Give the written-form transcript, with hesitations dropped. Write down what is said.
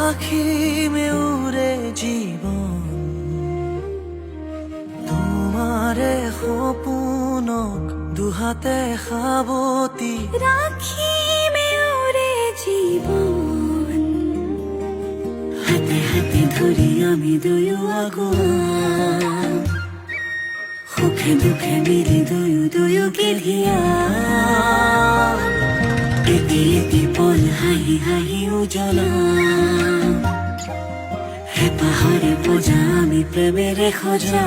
আখি মেউৰে জীৱন তোমাৰে সপোনক দুহাতে সাৱটি রাখি মেয়রে জীবন হাতে হাতে ধরি আমি দুয়ো আগুয়া সুখে দুখে মিলি দুয়ো দুয়োকে ধিয়া এটি এটি পল হাঁহি হাঁহি উজ্বলা হেঁপাহৰে পজা আমি প্ৰেমেৰে সজা